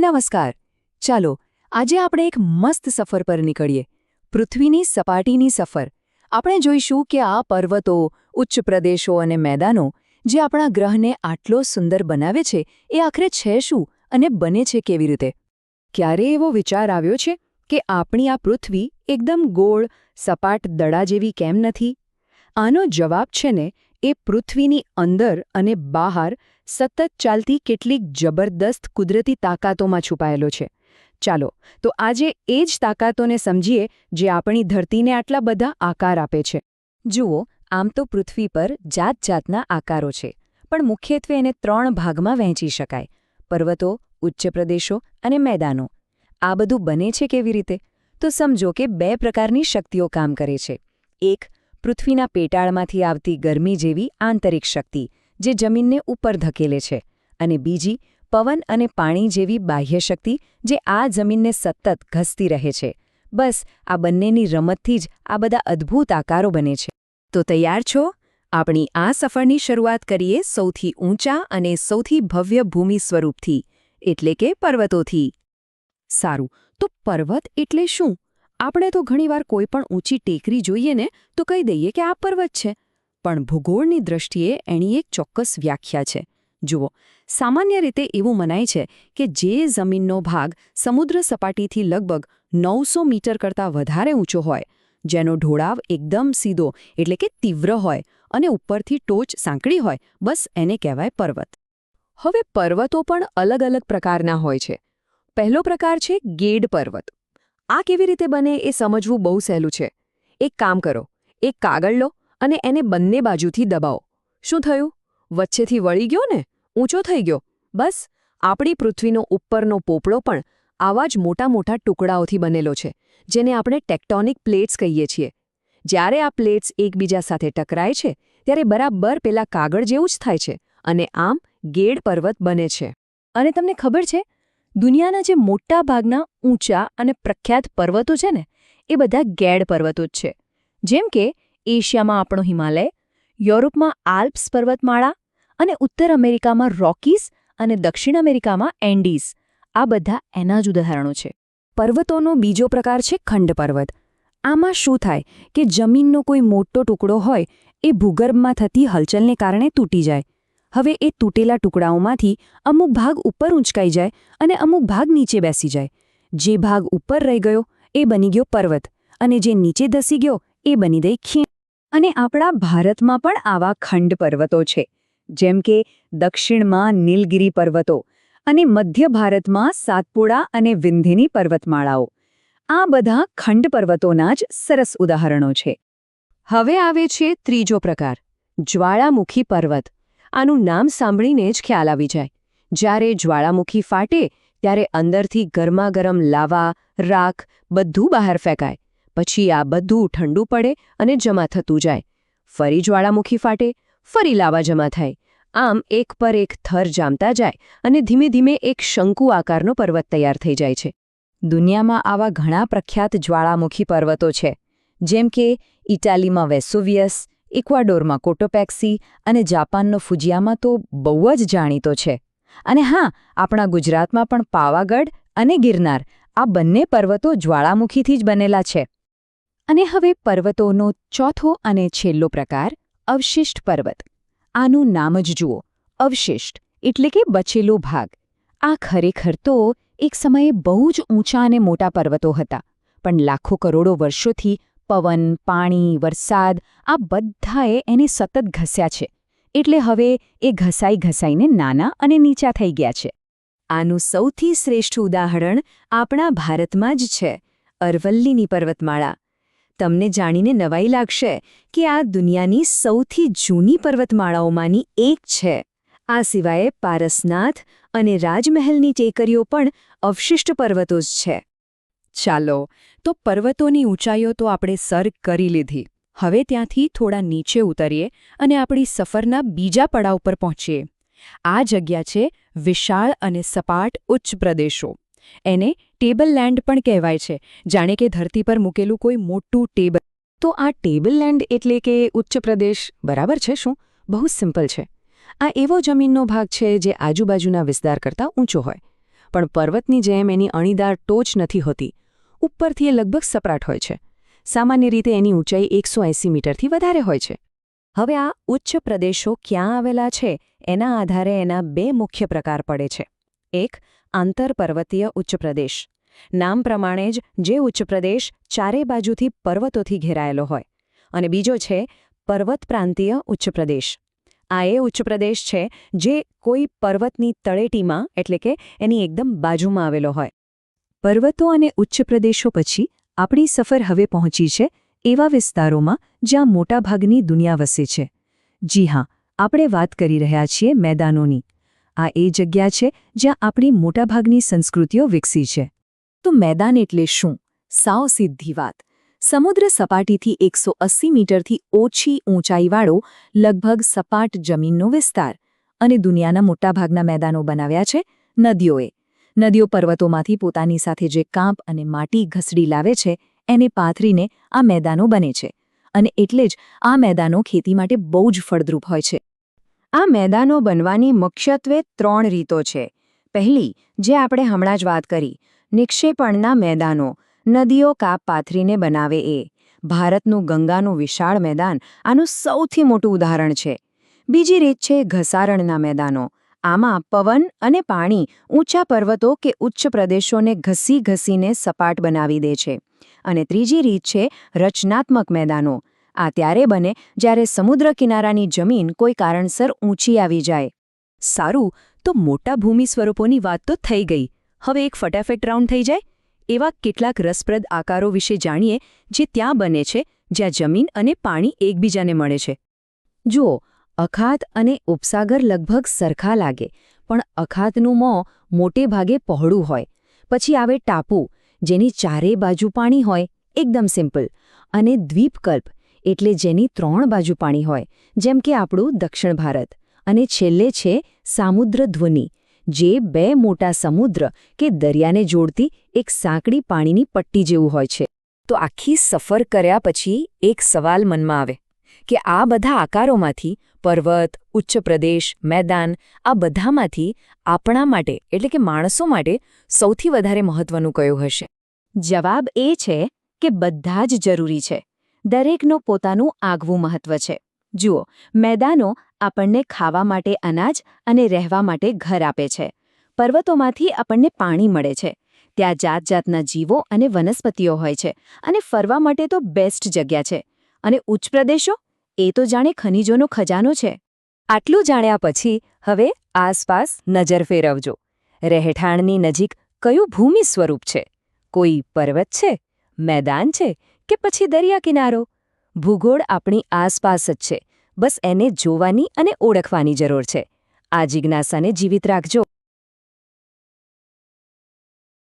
નમસ્કાર. ચાલો આજે આપણે એક મસ્ત સફર પર નીકળીએ. પૃથ્વીની સપાટીની સફર. આપણે જોઈશું કે આ પર્વતો, ઉચ્ચ પ્રદેશો અને મેદાનો જે આપણા ગ્રહને આટલો સુંદર બનાવે છે એ આખરે છે શું અને બને છે કેવી રીતે. ક્યારે એવો વિચાર આવ્યો છે કે આપણી આ પૃથ્વી એકદમ ગોળ, સપાટ દડા જેવી કેમ નથી? આનો જવાબ છે ને એ પૃથ્વીની અંદર અને બહાર સતત ચાલતી કેટલીક જબરદસ્ત કુદરતી તાકાતોમાં છુપાયેલો છે. ચાલો તો આજે એ જ તાકાતોને સમજીએ જે આપણી ધરતીને આટલા બધા આકાર આપે છે. જુઓ, આમ તો પૃથ્વી પર જાતજાતના આકારો છે, પણ મુખ્યત્વે એને 3 ભાગમાં વહેંચી શકાય: પર્વતો, ઉચ્ચ પ્રદેશો અને મેદાનો. આ બધું બને છે કેવી રીતે? તો સમજો કે 2 પ્રકારની શક્તિઓ કામ કરે છે. એક, પૃથ્વીના પેટાળમાંથી આવતી ગરમી જેવી આંતરિક શક્તિ જે જમીનને ઉપર ધકેલે છે, અને બીજી, પવન અને પાણી જેવી બાહ્ય શક્તિ જે આ જમીનને સતત ઘસતી રહે છે. બસ આ બંનેની રમતથી જ આ બધા અદ્ભુત આકારો બને છે. તો તૈયાર છો? આપણી આ સફરની શરૂઆત કરીએ સૌથી ઊંચા અને સૌથી ભવ્ય ભૂમિ સ્વરૂપથી, એટલે કે પર્વતોથી. સારું, તો પર્વત એટલે શું? આપણે તો ઘણીવાર કોઈ પણ ઊંચી ટેકરી જોઈએ ને તો કહી દઈએ કે આ પર્વત છે, પણ ભૂગોળની દૃષ્ટિએ એની એક ચોક્કસ વ્યાખ્યા છે. જુઓ, સામાન્ય રીતે એવું મનાય છે કે જે જમીનનો ભાગ સમુદ્ર સપાટીથી લગભગ 900 મીટર કરતાં વધારે ઊંચો હોય, જેનો ઢોળાવ એકદમ સીધો એટલે કે તીવ્ર હોય અને ઉપરથી ટોચ સાંકડી હોય, બસ એને કહેવાય પર્વત. હવે પર્વતો પણ અલગ અલગ પ્રકારના હોય છે. પહેલો પ્રકાર છે ગેડ પર્વત. આ કેવી રીતે બને એ સમજવું બહુ સહેલું છે. એક કામ કરો, એક કાગળ લો અને એને બંને બાજુથી દબાવો. શું થયું? વચ્ચેથી વળી ગયો ને, ઊંચો થઈ ગયો. બસ આપણી પૃથ્વીનો ઉપરનો પોપડો પણ આવા જ મોટા મોટા ટુકડાઓથી બનેલો છે, જેને આપણે ટેક્ટોનિક પ્લેટ્સ કહીએ છીએ. જ્યારે આ પ્લેટ્સ એકબીજા સાથે ટકરાય છે ત્યારે બરાબર પેલા કાગળ જેવું જ થાય છે અને આમ ગેડ પર્વત બને છે. અને તમને ખબર છે, દુનિયાના જે મોટા ભાગના ઊંચા અને પ્રખ્યાત પર્વતો છે ને એ બધા ગેડ પર્વતો જ છે. જેમ કે એશિયામાં આપણો હિમાલય, યુરોપમાં આલ્પ્સ પર્વતમાળા અને ઉત્તર અમેરિકામાં રોકીઝ અને દક્ષિણ અમેરિકામાં એન્ડીઝ. આ બધા એના જ ઉદાહરણો છે. પર્વતોનો બીજો પ્રકાર છે ખંડ પર્વત. આમાં શું થાય કે જમીનનો કોઈ મોટો ટુકડો હોય એ ભૂગર્ભમાં થતી હલચલને કારણે તૂટી જાય. હવે એ તૂટેલા ટુકડાઓમાંથી અમુક ભાગ ઉપર ઊંચકાઈ જાય અને અમુક ભાગ નીચે બેસી જાય. જે ભાગ ઉપર રહી ગયો એ બની ગયો પર્વત અને જે નીચે ધસી ગયો એ બની ગઈ ખીણ. અને આપણા ભારતમાં પણ આવા ખંડ પર્વતો છે, જેમ કે દક્ષિણમાં નીલગિરી પર્વતો અને મધ્ય ભારતમાં સાતપુડા અને વિંધ્યની પર્વતમાળાઓ. આ બધા ખંડ પર્વતોના જ સરસ ઉદાહરણો છે. હવે આવે છે ત્રીજો પ્રકાર, જ્વાળામુખી પર્વત. આનું નામ સાંભળીને જ ખ્યાલ આવી જાય. જ્યારે જ્વાળામુખી ફાટે ત્યારે અંદરથી ગરમાગરમ લાવા, રાખ બધું બહાર ફેંકાય. પછી આ બધું ઠંડુ પડે અને જમા થતું જાય. ફરી જ્વાળામુખી ફાટે, ફરી લાવા જમા થાય. આમ એક પર એક થર જામતા જાય અને ધીમે ધીમે એક શંકુ આકારનો પર્વત તૈયાર થઈ જાય છે. દુનિયામાં આવા ઘણા પ્રખ્યાત જ્વાળામુખી પર્વતો છે, જેમ કે ઇટાલીમાં વેસુવિયસ, ઇક્વાડોરમાં કોટોપેક્સી અને જાપાનનો ફુજિયામા તો બહુ જ જાણીતો છે. અને હા, આપણા ગુજરાતમાં પણ પાવાગઢ અને ગિરનાર, આ બંને પર્વતો જ્વાળામુખીથી જ બનેલા છે. અને હવે પર્વતોનો ચોથો અને છેલ્લો પ્રકાર, અવશિષ્ટ પર્વત. આનું નામ જ જુઓ, અવશિષ્ટ એટલે કે બચેલો ભાગ. આ ખરેખર તો એક સમયે બહુ જ ઊંચા અને મોટા પર્વતો હતા, પણ લાખો કરોડો વર્ષોથી પવન, પાણી, વરસાદ આ બધાએ એને સતત ઘસ્યા છે. એટલે હવે એ ઘસાઈને નાના અને નીચા થઈ ગયા છે. આનું સૌથી શ્રેષ્ઠ ઉદાહરણ આપણા ભારતમાં જ છે, અરવલ્લીની પર્વતમાળા. તમને જાણીને નવાઈ લાગશે કે આ દુનિયાની સૌથી જૂની પર્વતમાળાઓમાંની એક છે. આ સિવાય પારસનાથ અને રાજમહેલની ટેકરીઓ પણ અવશિષ્ટ પર્વતો જ છે. ચાલો, તો પર્વતોની ઊંચાઈઓ તો આપણે સર કરી લીધી. હવે ત્યાંથી થોડા નીચે ઉતરીએ અને આપણી સફરના બીજા પડાવ પર પહોંચીએ. આ જગ્યા છે વિશાળ અને સપાટ ઉચ્ચ પ્રદેશો. એને ટેબલલેન્ડ પણ કહેવાય છે, જાણે કે ધરતી પર મૂકેલું કોઈ મોટું ટેબલ. તો આ ટેબલલેન્ડ એટલે કે ઉચ્ચ પ્રદેશ બરાબર છે શું? બહુ સિમ્પલ છે. આ એવો જમીનનો ભાગ છે જે આજુબાજુના વિસ્તાર કરતાં ઊંચો હોય. પણ પર્વતની જેમ એની અણીદાર ટોચ નથી હોતી. ઉપરથી એ લગભગ સપાટ હોય છે. સામાન્ય રીતે એની ઊંચાઈ 180 મીટરથી વધારે હોય છે. હવે આ ઉચ્ચ પ્રદેશો ક્યાં આવેલા છે એના આધારે એના બે મુખ્ય પ્રકાર પડે છે. એક આંતરપર્વતીય ઉચ્ચ પ્રદેશ. નામ પ્રમાણે જ જે ઉચ્ચ પ્રદેશ ચારે બાજુથી પર્વતોથી ઘેરાયેલો હોય. અને બીજો છે પર્વત પ્રાંતીય ઉચ્ચ પ્રદેશ. આ એ ઉચ્ચ પ્રદેશ છે જે કોઈ પર્વતની તળેટીમાં એટલે કે એની એકદમ બાજુમાં આવેલો હોય. પર્વતો અને ઉચ્ચ પ્રદેશો પછી આપણી સફર હવે પહોંચી છે એવા વિસ્તારોમાં જ્યાં મોટાભાગની દુનિયા વસે છે. જી હા, આપણે વાત કરી રહ્યા છીએ મેદાનોની. આ એ જગ્યા છે જ્યાં આપણી મોટાભાગની સંસ્કૃતિઓ વિકસી છે. તો મેદાન એટલે શું? સાવ સીધી વાત. સમુદ્ર સપાટીથી 180 મીટરથી ઓછી ઊંચાઈવાળો લગભગ સપાટ જમીનનો વિસ્તાર. અને દુનિયાના મોટાભાગના મેદાનો બનાવ્યા છે નદીઓએ. નદીઓ પર્વતોમાંથી પોતાની સાથે જે કાંપ અને માટી ઘસડી લાવે છે એને પાથરીને આ મેદાનો બને છે. અને એટલે જ આ મેદાનો ખેતી માટે બહુ જ ફળદ્રુપ હોય છે. આ મેદાનો બનવાની મુખ્યત્વે 3 રીતો છે. પહેલી, જે આપણે હમણાં જ વાત કરી, નિક્ષેપણના મેદાનો, નદીઓ કાપ પાથરીને બનાવે એ. ભારતનું ગંગાનું વિશાળ મેદાન આનું સૌથી મોટું ઉદાહરણ છે. બીજી રીત છે ઘસારણના મેદાનો. આમાં પવન અને પાણી ઊંચા પર્વતો કે ઉચ્ચ પ્રદેશોને ઘસીને સપાટ બનાવી દે છે. અને ત્રીજી રીત છે રચનાત્મક મેદાનો. આ ત્યારે બને જ્યારે સમુદ્ર કિનારાની જમીન કોઈ કારણસર ઊંચી આવી જાય. સારું, તો મોટા ભૂમિ સ્વરૂપોની વાત તો થઈ ગઈ. હવે એક ફટાફટ રાઉન્ડ થઈ જાય. એવા કેટલાક રસપ્રદ આકારો વિશે જાણીએ જે ત્યાં બને છે જ્યાં જમીન અને પાણી એકબીજાને મળે છે. જુઓ, અખાત અને ઉપસાગર લગભગ સરખા લાગે, પણ અખાતનું મોં મોટે ભાગે પહોળું હોય. પછી આવે ટાપુ, જેની ચારે બાજુ પાણી હોય, એકદમ સિમ્પલ. અને દ્વીપકલ્પ, એટલે જેની 3 બાજુ પાણી હોય, જેમ કે આપણું દક્ષિણ ભારત. અને છેલ્લે છે સામુદ્રધ્વનિ, જે 2 મોટા સમુદ્ર કે દરિયાને જોડતી એક સાંકડી પાણીની પટ્ટી જેવું હોય છે. તો આખી સફર કર્યા પછી એક સવાલ મનમાં આવે કે આ બધા આકારોમાંથી પર્વત, ઉચ્ચ પ્રદેશ, મેદાન, આ બધામાંથી આપણા માટે એટલે કે માણસો માટે સૌથી વધારે મહત્વનું કયું હશે? જવાબ એ છે કે બધા જ જરૂરી છે. દરેકનું પોતાનું આગવું મહત્વ છે. જુઓ, મેદાનો આપણને ખાવા માટે અનાજ અને રહેવા માટે ઘર આપે છે. પર્વતોમાંથી આપણને પાણી મળે છે. ત્યાં જાતજાતના જીવો અને વનસ્પતિઓ હોય છે. અને ફરવા માટે તો બેસ્ટ જગ્યા છે. અને ઉચ્ચ પ્રદેશો? એ તો જાણે ખનિજોનો ખજાનો છે. આટલું જાણ્યા પછી હવે આસપાસ નજર ફેરવજો. રહેઠાણની નજીક કયું ભૂમિ સ્વરૂપ છે? કોઈ પર્વત છે? મેદાન છે? કે પછી દરિયા કિનારો? ભૂગોળ આપણી આસપાસ જ છે. બસ એને જોવાની અને ઓળખવાની જરૂર છે. આ જિજ્ઞાસાને જીવિત રાખજો.